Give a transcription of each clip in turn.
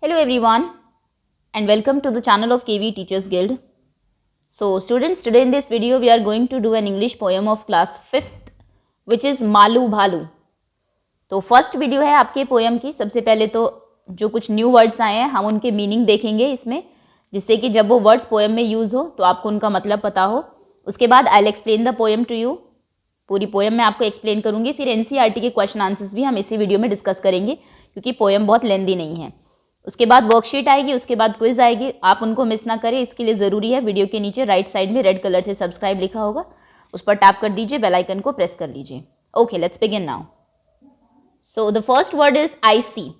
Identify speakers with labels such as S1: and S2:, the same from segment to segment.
S1: Hello everyone and welcome to the channel of KV Teachers Guild. So students, today in this video we are going to do an English poem of class 5th which is Malu भालू. तो first video है आपके poem की. सबसे पहले तो जो कुछ न्यू वर्ड्स आए हैं हम उनके मीनिंग देखेंगे इसमें, जिससे कि जब वो वर्ड्स पोएम में यूज़ हो तो आपको उनका मतलब पता हो. उसके बाद I will explain the poem to you. पूरी पोएम मैं आपको एक्सप्लेन करूँगी. फिर NCERT के क्वेश्चन आंसर्स भी हम इसी वीडियो में डिस्कस करेंगे क्योंकि पोएम बहुत लेंदी नहीं है. उसके बाद वर्कशीट आएगी, उसके बाद क्विज आएगी. आप उनको मिस ना करें, इसके लिए ज़रूरी है वीडियो के नीचे राइट साइड में रेड कलर से सब्सक्राइब लिखा होगा, उस पर टैप कर दीजिए, बेल आइकन को प्रेस कर लीजिए. Okay, let's begin now. So the first word is icy.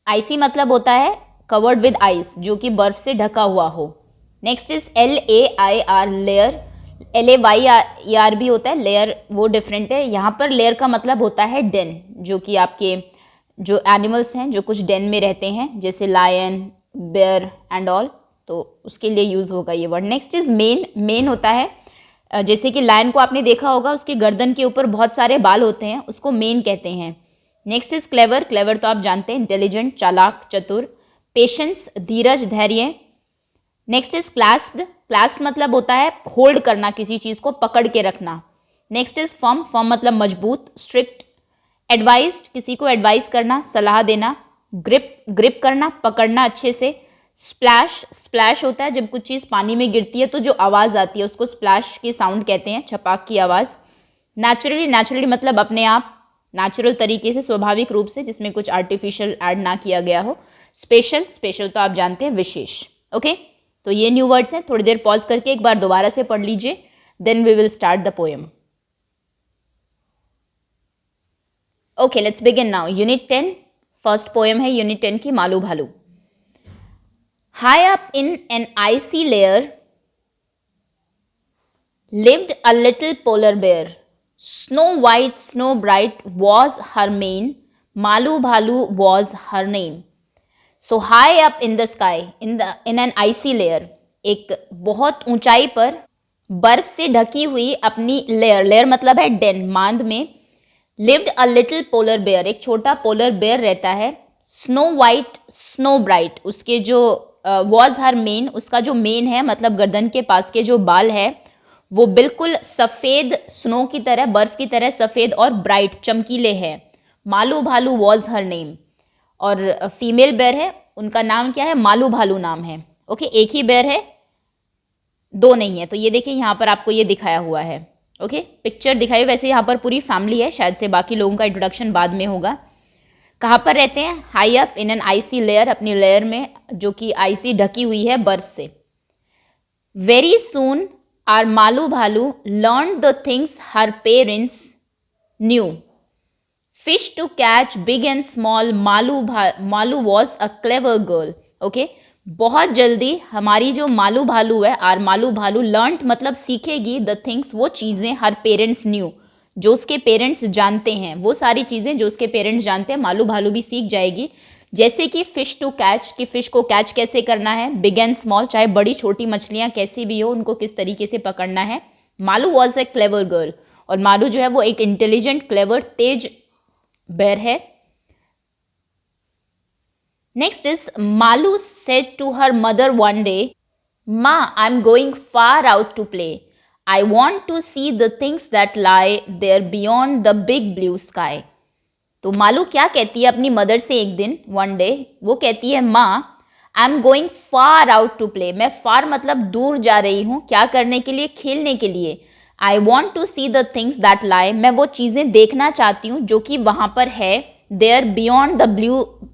S1: Icy मतलब होता है कवर्ड विद आइस, जो कि बर्फ से ढका हुआ हो. Next is LAIR, layer. LAYER भी होता है, लेयर वो डिफरेंट है. यहाँ पर लेयर का मतलब होता है डेन, जो कि आपके जो एनिमल्स हैं जो कुछ डेन में रहते हैं, जैसे लायन, बेयर एंड ऑल, तो उसके लिए यूज़ होगा ये word. Next is main. Main होता है जैसे कि लायन को आपने देखा होगा, उसके गर्दन के ऊपर बहुत सारे बाल होते हैं, उसको मेन कहते हैं. Next is clever. क्लेवर तो आप जानते हैं, इंटेलिजेंट, चालाक, चतुर. पेशेंस, धीरज, धैर्य. Next is क्लास्प्ड. क्लास्प्ड मतलब होता है होल्ड करना, किसी चीज़ को पकड़ के रखना. Next is firm. फर्म मतलब मजबूत, स्ट्रिक्ट. एडवाइस्ड, किसी को एडवाइस करना, सलाह देना. ग्रिप, ग्रिप करना, पकड़ना अच्छे से. स्प्लैश. स्प्लैश होता है जब कुछ चीज़ पानी में गिरती है तो जो आवाज़ आती है उसको स्प्लैश की साउंड कहते हैं, छपाक की आवाज़. नेचुरली. नेचुरली मतलब अपने आप, नेचुरल तरीके से, स्वाभाविक रूप से, जिसमें कुछ आर्टिफिशियल ऐड ना किया गया हो. स्पेशल. स्पेशल तो आप जानते हैं, विशेष. ओके, तो ये न्यू वर्ड्स हैं. थोड़ी देर पॉज करके एक बार दोबारा से पढ़ लीजिए, then we will start the poem. Okay, let's begin now. Unit 10, first poem है यूनिट 10 की, Malu Bhalu. High up in an icy lair lived a little polar bear. Snow white, snow bright was her mane. Malu Bhalu was her name. So high up in the sky, in an icy layer, एक बहुत ऊंचाई पर बर्फ से ढकी हुई अपनी layer. Layer मतलब है डेन, मांद में. lived a little polar bear, एक छोटा पोलर बेयर रहता है. स्नो वाइट, स्नो ब्राइट, उसके जो was her mane, उसका जो मेन है मतलब गर्दन के पास के जो बाल है वो बिल्कुल सफ़ेद, स्नो की तरह, बर्फ की तरह सफ़ेद और ब्राइट, चमकीले हैं. मालू भालू वॉज हर नेम. और फीमेल बेयर है, उनका नाम क्या है? मालू भालू नाम है. ओके, एक ही बेयर है, दो नहीं है. तो ये देखिए यहाँ पर आपको ये दिखाया हुआ है. ओके, पिक्चर दिखाई. वैसे यहाँ पर पूरी फैमिली है, शायद से बाकी लोगों का इंट्रोडक्शन बाद में होगा. कहाँ पर रहते हैं? High up in an icy lair, अपनी लेयर में जो कि आइसी ढकी हुई है बर्फ से. Very soon our Malu Bhalu learned the things her parents knew. Fish to catch, big and small, Malu was a clever girl. Okay? बहुत जल्दी हमारी जो मालू भालू है, आर मालू भालू, learned मतलब सीखेगी, the things वो चीज़ें, her parents knew, जो उसके पेरेंट्स जानते हैं, वो सारी चीज़ें जो उसके पेरेंट्स जानते हैं मालू भालू भी सीख जाएगी. जैसे कि फ़िश टू कैच, कि फ़िश को कैच कैसे करना है. बिग एंड स्मॉल, चाहे बड़ी छोटी मछलियाँ कैसी भी हो, उनको किस तरीके से पकड़ना है. Malu was a clever girl, और मालू जो है वो एक इंटेलिजेंट, क्लेवर, तेज बेर है. Next is Malu said to her mother one day, माँ I am going far out to play. I want to see the things that lie there beyond the big blue sky. तो मालू क्या कहती है अपनी mother से एक दिन, वन डे, वो कहती है, माँ I am going far out to play. मैं फार मतलब दूर जा रही हूँ, क्या करने के लिए? खेलने के लिए. I want to see the things that lie, मैं वो चीज़ें देखना चाहती हूँ जो कि वहाँ पर है. There beyond the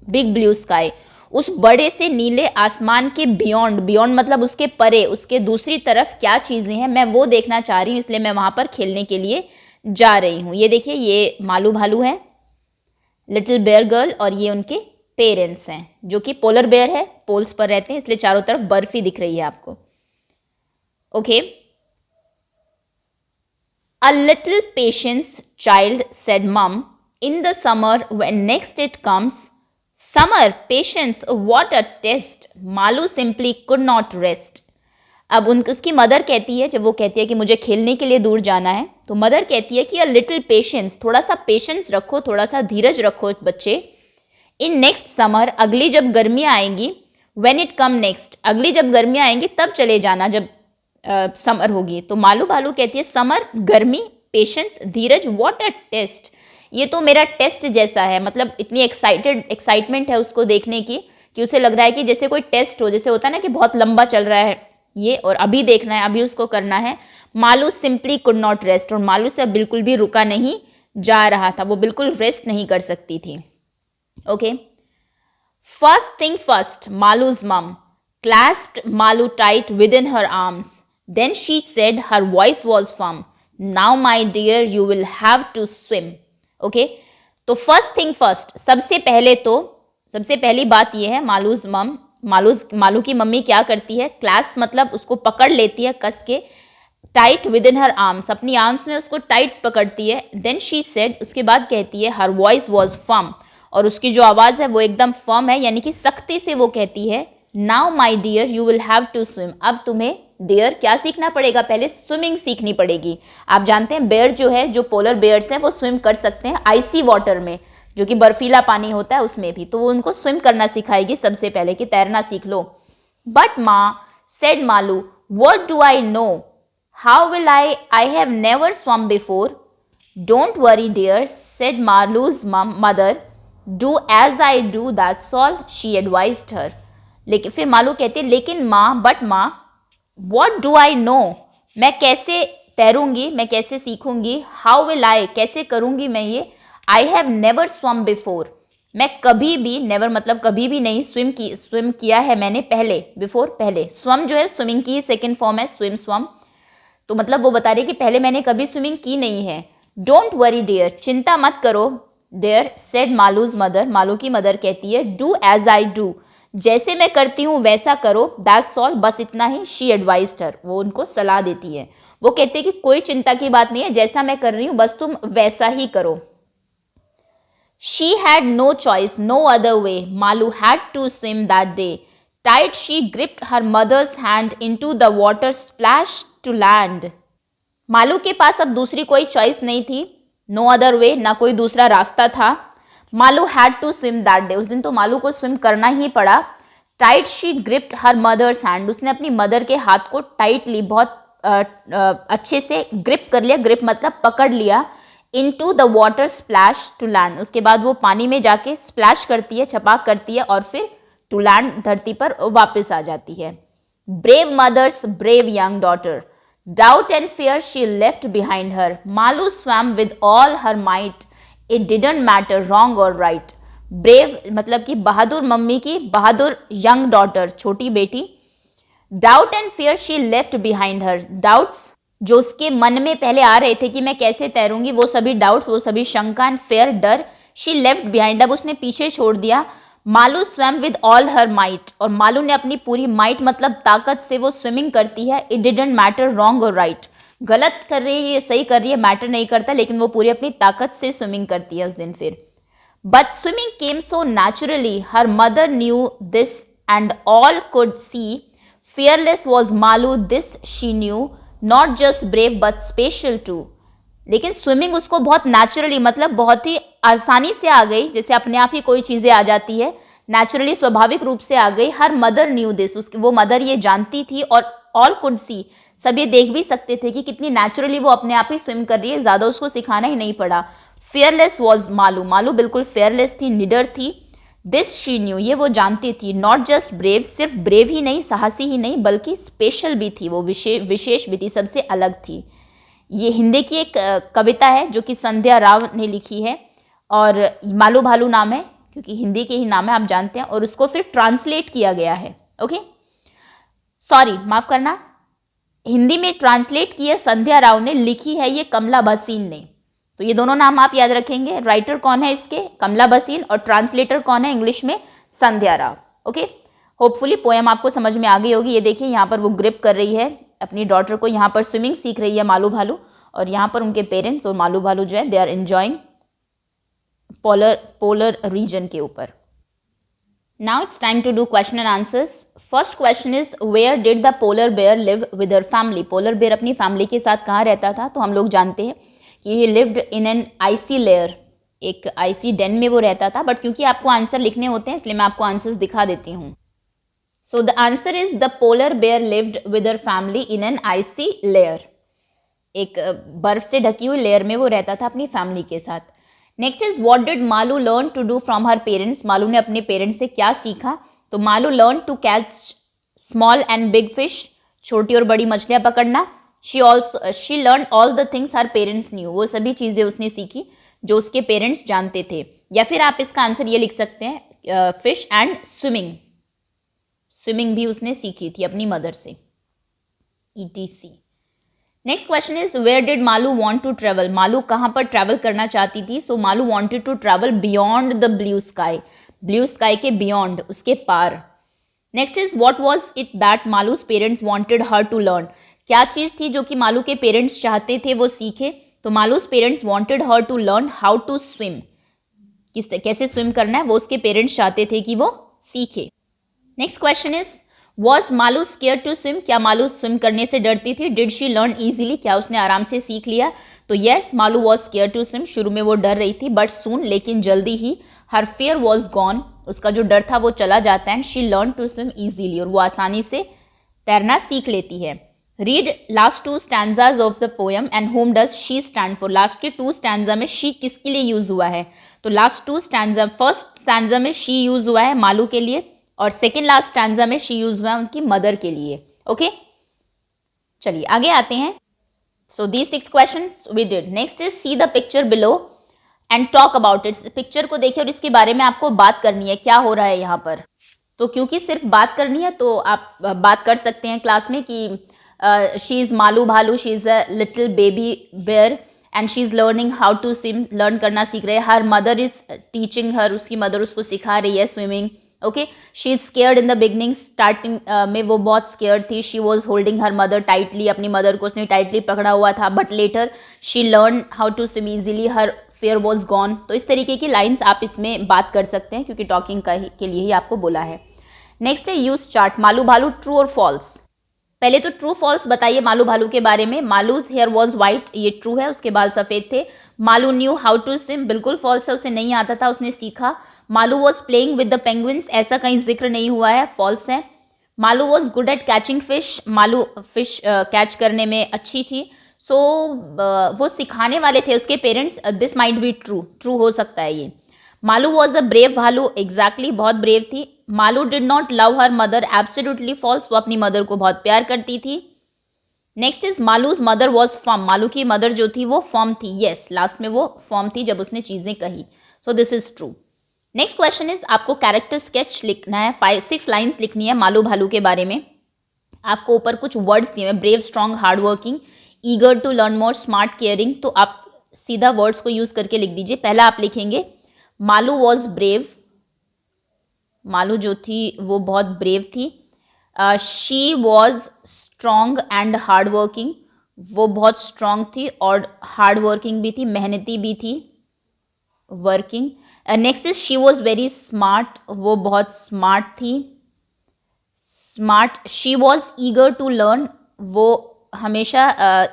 S1: big blue sky, उस बड़े से नीले आसमान के बियॉन्ड. बियॉन्ड मतलब उसके परे, उसके दूसरी तरफ क्या चीज़ें हैं, मैं वो देखना चाह रही हूँ, इसलिए मैं वहाँ पर खेलने के लिए जा रही हूँ. ये देखिए, ये मालू भालू है, लिटिल बेयर गर्ल, और ये उनके पेरेंट्स हैं जो कि पोलर बेयर है, पोल्स पर रहते हैं, इसलिए चारों तरफ बर्फ ही दिख रही है आपको. Okay. A little patience child said mum, in the summer when next it comes. Summer, patience, what a test. Malu simply could not rest. अब उसकी मदर कहती है, जब वो कहती है कि मुझे खेलने के लिए दूर जाना है, तो मदर कहती है कि अ लिटिल पेशेंस, थोड़ा सा पेशेंस रखो, थोड़ा सा धीरज रखो बच्चे. इन नेक्स्ट समर, अगली जब गर्मियाँ आएंगी, व्हेन इट कम नेक्स्ट, अगली जब गर्मियाँ आएंगी तब चले जाना जब समर होगी। तो मालू भालू कहती है समर गर्मी, पेशेंस धीरज, व्हाट अ टेस्ट, ये तो मेरा टेस्ट जैसा है। मतलब इतनी एक्साइटमेंट है उसको देखने की कि उसे लग रहा है कि जैसे कोई टेस्ट हो, जैसे होता है ना कि बहुत लंबा चल रहा है ये और अभी देखना है, अभी उसको करना है। Malu simply could not rest, और मालू से बिल्कुल भी रुका नहीं जा रहा था, वो बिल्कुल रेस्ट नहीं कर सकती थी। Okay, first thing first, Malu's mum clasped Malu tight within her arms. Then she said, her voice was firm, now my dear you will have to swim. Okay, तो फर्स्ट थिंग फर्स्ट, सबसे पहली बात यह है, मालू की मम्मी क्या करती है, क्लास मतलब उसको पकड़ लेती है कस के, tight with in her arms, अपनी आर्म्स में उसको टाइट पकड़ती है। देन शी सेड, उसके बाद कहती है, हर वॉइस वॉज फर्म, और उसकी जो आवाज़ है वो एकदम फर्म है, यानी कि सख्ती से वो कहती है, now my dear you will have to swim, अब तुम्हें डियर क्या सीखना पड़ेगा, पहले स्विमिंग सीखनी पड़ेगी। आप जानते हैं बेयर जो है, जो पोलर बेयर्स हैं वो स्विम कर सकते हैं आइसी वाटर में, जो कि बर्फीला पानी होता है उसमें भी, तो वो उनको स्विम करना सिखाएगी सबसे पहले कि तैरना सीख लो। बट माँ, said Malu, what do I know, how will I have never swum before. Don't worry dear, said Malu's mother, do as I do that's all, she advised her. लेकिन फिर मालू कहती है, लेकिन माँ, बट माँ, व्हाट डू आई नो, मैं कैसे तैरूंगी, मैं कैसे सीखूंगी, हाउ विल आई, कैसे करूंगी मैं ये, आई हैव नेवर स्वम बिफोर, मैं कभी भी, नेवर मतलब कभी भी नहीं, स्विम किया है मैंने पहले, बिफोर पहले, स्वम जो है स्विमिंग की सेकेंड फॉर्म है, स्विम स्वम, तो मतलब वो बता रही है कि पहले मैंने कभी स्विमिंग की नहीं है। डोंट वरी डियर, चिंता मत करो dear, said Malu's mother, Malu की मदर कहती है, डू एज आई डू, जैसे मैं करती हूँ वैसा करो, दैट्स ऑल, बस इतना ही, शी एडवाइज्ड हर, वो उनको सलाह देती है। वो कहते हैं कि कोई चिंता की बात नहीं है, जैसा मैं कर रही हूँ बस तुम वैसा ही करो। She had no choice, no other way, Malu had to swim that day, tight she gripped her mother's hand into the water, splash to land. Malu के पास अब दूसरी कोई चॉइस नहीं थी, नो अदर वे, ना कोई दूसरा रास्ता था। Malu had to swim that day, उस दिन तो मालू को स्विम करना ही पड़ा। Tight she gripped her mother's hand, उसने अपनी मदर के हाथ को टाइटली, बहुत अच्छे से ग्रिप कर लिया, ग्रिप मतलब पकड़ लिया, into the water, splash to land, उसके बाद वो पानी में जाके स्प्लैश करती है, छपाक करती है, और फिर टू लैंड, धरती पर वापस आ जाती है। Brave mother's brave young daughter, doubt and fear she left behind her, Malu swam with all her might, it didn't matter wrong or right. Brave मतलब कि बहादुर मम्मी की बहादुर यंग डॉटर, छोटी बेटी। Doubt and fear she left behind her, doubts जो उसके मन में पहले आ रहे थे कि मैं कैसे तैरूंगी, वो सभी डाउट्स, वो सभी शंका, एंड फेयर डर, शी लेफ्ट बिहाइंड, अब उसने पीछे छोड़ दिया। Malu swum with all her might, और मालू ने अपनी पूरी माइट मतलब ताकत से वो स्विमिंग करती है। इट डिडंट मैटर रॉन्ग और राइट, गलत कर रही है ये सही कर रही है मैटर नहीं करता, लेकिन वो पूरी अपनी ताकत से स्विमिंग करती है उस दिन फिर। But swimming came so naturally, her mother new this and all could see, fearless was Malu, this she knew, not just brave but special too. लेकिन स्विमिंग उसको बहुत नेचुरली मतलब बहुत ही आसानी से आ गई, जैसे अपने आप ही कोई चीज़ें आ जाती है, नेचुरली स्वाभाविक रूप से आ गई। हर मदर न्यू दिस, उसकी वो मदर ये जानती थी, और ऑल कुड सी, सब ये देख भी सकते थे कि कितनी नेचुरली वो अपने आप ही स्विम कर रही है, ज़्यादा उसको सिखाना ही नहीं पड़ा। फेयरलेस वॉज मालू, मालू बिल्कुल फेयरलेस थी, निडर थी। दिस शी न्यू, ये वो जानती थी। नॉट जस्ट ब्रेव, सिर्फ ब्रेव ही नहीं, साहसी ही नहीं, बल्कि स्पेशल भी थी, वो विशेष भी थी, सबसे अलग थी। ये हिंदी की एक कविता है जो कि संध्या राव ने लिखी है, और मालू भालू नाम है क्योंकि हिंदी के ही नाम है, आप जानते हैं, और उसको फिर ट्रांसलेट किया गया है। ओके, सॉरी माफ़ करना, हिंदी में ट्रांसलेट की है संध्या राव ने, लिखी है ये कमला भसीन ने। तो ये दोनों नाम आप याद रखेंगे, राइटर कौन है इसके, कमला भसीन, और ट्रांसलेटर कौन है इंग्लिश में, संध्या राव। ओके, होपफुली पोएम आपको समझ में आ गई होगी। ये देखिए यहाँ पर वो ग्रिप कर रही है अपनी डॉटर को, यहाँ पर स्विमिंग सीख रही है मालू भालू, और यहाँ पर उनके पेरेंट्स और मालू भालू जो है they are enjoying polar region के ऊपर। Now it's time to do question and answers. First question is, where did the polar bear live with her family, polar bear अपनी फैमिली के साथ कहाँ रहता था, तो हम लोग जानते हैं कि he lived in an icy lair, एक आइसी डेन में वो रहता था, बट क्योंकि आपको आंसर लिखने होते हैं इसलिए मैं आपको आंसर्स दिखा देती हूँ. So the answer is the polar bear lived with her family in an icy lair. एक बर्फ से ढकी हुई लेयर में वो रहता था अपनी फैमिली के साथ. Next is what did Malu learn to do from her parents. मालू ने अपने पेरेंट्स से क्या सीखा. तो Malu learn to catch small and big fish, छोटी और बड़ी मछलियां पकड़ना. She learn all the things her parents knew. वो सभी चीज़ें उसने सीखी जो उसके पेरेंट्स जानते थे. या फिर आप इसका आंसर ये लिख सकते हैं फिश एंड स्विमिंग. स्विमिंग भी उसने सीखी थी अपनी मदर से. ETC. Next question is where did Malu want to travel. Malu कहाँ पर ट्रैवल करना चाहती थी. So Malu wanted to travel beyond the blue sky. Blue sky के बियॉन्ड, उसके पार. Next is what was it that Malu's parents wanted her to learn. क्या चीज़ थी जो कि मालू के पेरेंट्स चाहते थे वो सीखे. तो Malu's parents wanted her to learn how to swim. कैसे स्विम करना है वो उसके पेरेंट्स चाहते थे कि वो सीखे. Next question is was Malu scared to swim. क्या मालू स्विम करने से डरती थी. Did she learn easily. क्या उसने आराम से सीख लिया. तो yes, Malu was scared to swim. शुरू में वो डर रही थी, बट सून, लेकिन जल्दी ही, हर फेयर वॉज गॉन. उसका जो डर था वो चला जाता है. And she learn to swim easily. और वो आसानी से तैरना सीख लेती है. Read last 2 stanzas of the poem and whom does she stand for. Last के 2 स्टैंजा में शी किसके लिए यूज हुआ है. तो लास्ट 2 स्टैंजा, फर्स्ट स्टैंजा में शी यूज हुआ है मालू के लिए, और सेकेंड लास्ट स्टैंजा में शी यूज हुआ है उनकी मदर के लिए. ओके, चलिए आगे आते हैं. So these 6 questions we did. Next is see the picture below and talk about it. Picture को देखिए और इसके बारे में आपको बात करनी है, क्या हो रहा है यहाँ पर. तो क्योंकि सिर्फ बात करनी है तो आप बात कर सकते हैं क्लास में कि she is Malu Bhalu, she is a little baby bear and she is learning how to swim. Learn करना सीख रहे हैं. Her mother is teaching her. उसकी मदर उसको सिखा रही है swimming. Okay, she is scared in the beginning. Starting में वो बहुत स्केयर्ड थी. She was holding her mother tightly. अपनी मदर को उसने टाइटली पकड़ा हुआ था. But later she learn how to swim easily. Her fear was gone. तो इस तरीके की लाइन्स आप इसमें बात कर सकते हैं क्योंकि टॉकिंग के लिए ही आपको बोला है. नेक्स्ट है यूज चार्ट. मालू भालू, ट्रू और फॉल्स. पहले तो ट्रू फॉल्स बताइए मालू भालू के बारे में. मालूज हेयर वॉज वाइट, ये ट्रू है, उसके बाल सफ़ेद थे. Malu knew how to swim, बिल्कुल फॉल्स है, उसे नहीं आता था, उसने सीखा. Malu was playing with the penguins, ऐसा कहीं जिक्र नहीं हुआ है, फॉल्स है. Malu was good at catching fish, Malu fish catch करने में अच्छी थी. सो वो सिखाने वाले थे उसके parents. This might be true, true हो सकता है ये. Malu was a brave Bhalu, exactly बहुत ब्रेव थी. Malu did not love her mother, absolutely false, वो अपनी मदर को बहुत प्यार करती थी. Next is Malu's mother was form. Malu की मदर जो थी वो फॉर्म थी. येस, लास्ट में वो फॉर्म थी जब उसने चीज़ें कही. So this is true. Next question is आपको कैरेक्टर स्केच लिखना है. 5-6 लाइन्स लिखनी है मालू भालू के बारे में. आपको ऊपर कुछ वर्ड्स दिए हैं, brave, strong, hard working, eager to learn more, smart, caring. तो आप सीधा वर्ड्स को यूज करके लिख दीजिए. पहला आप लिखेंगे मालू वॉज ब्रेव. मालू जो थी वो बहुत ब्रेव थी. She was strong and hard working, वो बहुत स्ट्रॉन्ग थी और हार्ड वर्किंग भी थी, मेहनती भी थी, working. Next is she was very smart, वो बहुत स्मार्ट थी, smart. She was eager to learn, वो हमेशा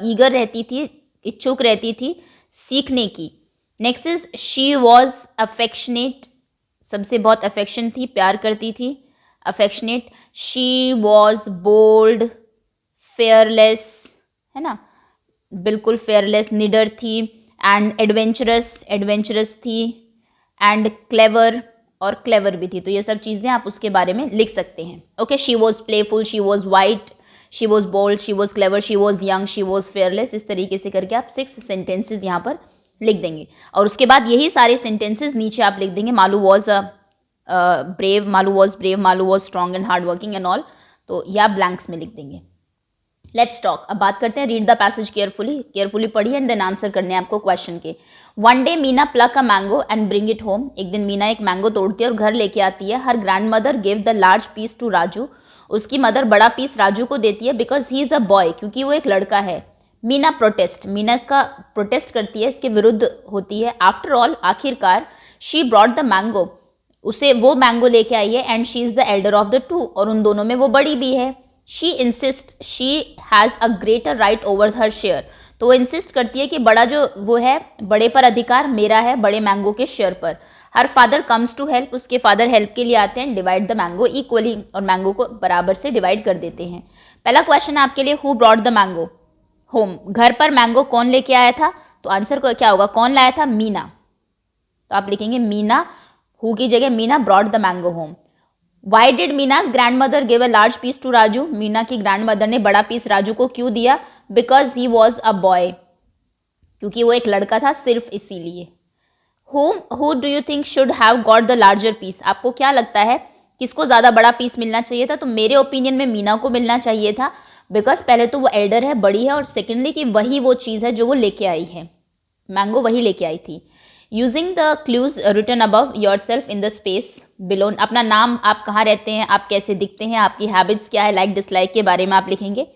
S1: ईगर रहती थी, इच्छुक रहती थी सीखने की. Next is she was affectionate, सबसे बहुत अफेक्शन थी, प्यार करती थी, affectionate. She was bold, fearless, है ना, बिल्कुल फेयरलेस, निडर थी. एंड एडवेंचरस, एडवेंचरस थी. एंड क्लेवर, और क्लेवर भी थी. तो ये सब चीज़ें आप उसके बारे में लिख सकते हैं. Okay, she was playful, she was white, she was bold, she was clever, she was young, she was fearless. इस तरीके से करके आप 6 सेंटेंसेज यहाँ पर लिख देंगे. और उसके बाद यही सारे सेंटेंसेज नीचे आप लिख देंगे. Malu was brave, Malu was brave, Malu was strong and hard working and all. तो यह ब्लैंक्स में लिख देंगे. Let's talk. अब बात करते हैं. Read the passage carefully, carefully पढ़िए एंड देन आंसर करने हैं आपको क्वेश्चन के. One day Meena pluck a mango and bring it home. एक दिन मीना एक मैंगो तोड़ती है और घर लेके आती है. Her grandmother give the large piece to Raju. उसकी मदर बड़ा पीस राजू को देती है because he is a boy, क्योंकि वो एक लड़का है. मीना प्रोटेस्ट, मीना इसका प्रोटेस्ट करती है, इसके विरुद्ध होती है. आफ्टर ऑल, आखिरकार, शी ब्रॉट द मैंगो, उसे वो मैंगो लेके आई है. And she is the Elder of the two, और उन दोनों में वो बड़ी भी है. She insist she has a greater right over her share. तो वो इंसिस्ट करती है कि बड़ा जो वो है, बड़े पर अधिकार मेरा है, बड़े मैंगो के शेयर पर। Her father comes to help, उसके फादर हेल्प के लिए आते हैं, डिवाइड द मैंगो इक्वली, और मैंगो को बराबर से डिवाइड कर देते हैं। पहला क्वेश्चन आपके लिए, who brought the mango home, घर पर मैंगो कौन लेके आया था? तो आंसर को क्या होगा, कौन लाया था? मीना। तो आप लिखेंगे मीना, हु की जगह Meena brought the mango home. Why did Meena's grandmother give a large piece to Raju, Meena की ग्रैंड मदर ने बड़ा पीस राजू को क्यों दिया? Because he was a boy, क्योंकि वो एक लड़का था, सिर्फ इसीलिए। Who do you think should have got the larger piece, आपको क्या लगता है किसको ज़्यादा बड़ा पीस मिलना चाहिए था? तो मेरे ओपिनियन में मीना को मिलना चाहिए था, बिकॉज पहले तो वो एल्डर है, बड़ी है, और सेकेंडली कि वही वो चीज़ है जो वो लेके आई है, मैंगो वही लेके आई थी। Using the clues written above yourself in the space below, अपना नाम, आप कहाँ रहते हैं, आप कैसे दिखते हैं, आपकी हैबिट्स क्या है, लाइक डिसलाइक के बारे में आप लिखेंगे।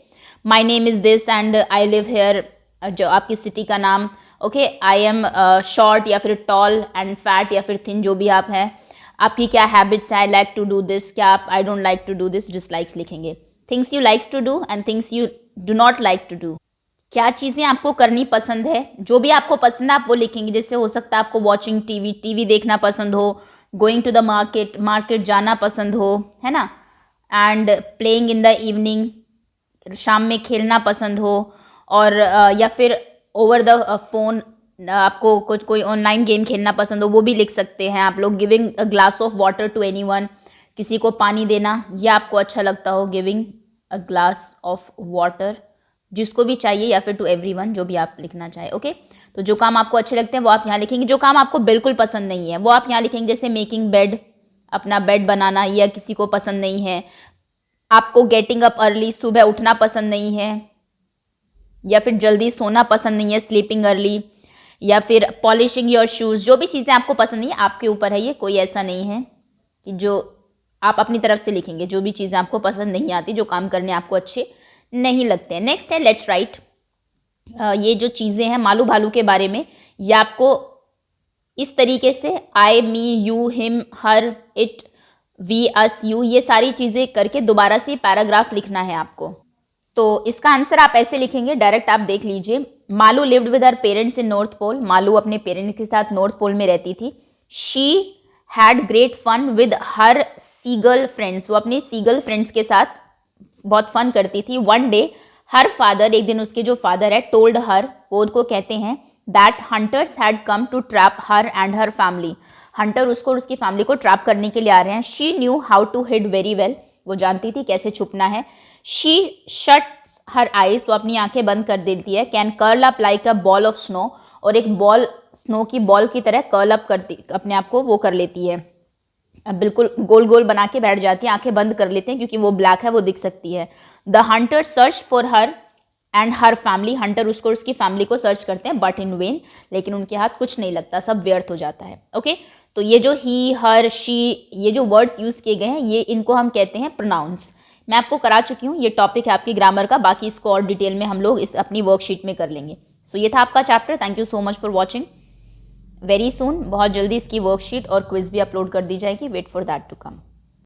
S1: My name is this and I live here, जो आपकी सिटी का नाम, ओके। आई एम शॉर्ट या फिर टॉल एंड फैट या फिर थिन, जो भी आप हैं। आपकी क्या हैबिट्स है, I like to do this, क्या आप I don't like to do this, dislikes लिखेंगे। Things you likes to do and things you do not like to do, क्या चीज़ें आपको करनी पसंद है, जो भी आपको पसंद है आप वो लिखेंगे। जैसे हो सकता है आपको वॉचिंग टीवी देखना पसंद हो, गोइंग टू द मार्केट जाना पसंद हो, है ना, and playing in the evening, शाम में खेलना पसंद हो, और या फिर ओवर द फोन आपको कुछ कोई ऑनलाइन गेम खेलना पसंद हो, वो भी लिख सकते हैं आप लोग। Giving a glass of water to anyone, किसी को पानी देना, ये आपको अच्छा लगता हो, giving a glass of water, जिसको भी चाहिए, या फिर टू एवरीवन, जो भी आप लिखना चाहे, ओके। तो जो काम आपको अच्छे लगते हैं वो आप यहाँ लिखेंगे, जो काम आपको बिल्कुल पसंद नहीं है वो आप यहाँ लिखेंगे। जैसे मेकिंग बेड, अपना बेड बनाना, या किसी को पसंद नहीं है। आपको गेटिंग अप अर्ली, सुबह उठना पसंद नहीं है, या फिर जल्दी सोना पसंद नहीं है, स्लीपिंग अर्ली, या फिर पॉलिशिंग योर शूज़, जो भी चीज़ें आपको पसंद नहीं है, आपके ऊपर है ये, कोई ऐसा नहीं है कि जो आप अपनी तरफ से लिखेंगे, जो भी चीज़ें आपको पसंद नहीं आती, जो काम करने आपको अच्छे नहीं लगते हैं। नेक्स्ट है लेट्स राइट। ये जो चीज़ें हैं मालू भालू के बारे में, ये आपको इस तरीके से I, me, you, him, her, it, we, us, you, ये सारी चीज़ें करके दोबारा से पैराग्राफ लिखना है आपको। तो इसका आंसर आप ऐसे लिखेंगे, डायरेक्ट आप देख लीजिए। Malu lived with her parents in north pole, Malu अपने पेरेंट्स के साथ नॉर्थ पोल में रहती थी। She had great fun with her seagull friends, वो अपनी सीगल फ्रेंड्स के साथ बहुत फन करती थी। वन डे हर फादर, एक दिन उसके जो फादर है, टोल्ड हर, वो उनको कहते हैं, that hunters had come to trap her and her family, hunter उसको और उसकी फैमिली को ट्रैप करने के लिए आ रहे हैं। She knew how to hide very well, वो जानती थी कैसे छुपना है। शी शट हर आइज, तो अपनी आंखें बंद कर देती है। Can curl up like a ball of snow, और एक बॉल, स्नो की बॉल की तरह कर्ल अप करती, अपने आप को वो कर लेती है, बिल्कुल गोल गोल बना के बैठ जाती है, आंखें बंद कर लेते हैं क्योंकि वो ब्लैक है, वो दिख सकती है। The Hunter search for her and her family, hunter उसको और उसकी फैमिली को सर्च करते हैं, बट इन वेन, लेकिन उनके हाथ कुछ नहीं लगता, सब व्यर्थ हो जाता है, ओके। तो ये जो ही, हर, शी, ये जो वर्ड्स यूज़ किए गए हैं, ये इनको हम कहते हैं प्रोनाउंस। मैं आपको करा चुकी हूँ, ये टॉपिक है आपकी ग्रामर का, बाकी इसको और डिटेल में हम लोग इस अपनी वर्कशीट में कर लेंगे। सो ये था आपका chapter. Thank you so much for watching. Very soon, बहुत जल्दी इसकी वर्कशीट और क्विज भी अपलोड कर दी जाएगी। Wait for that to come.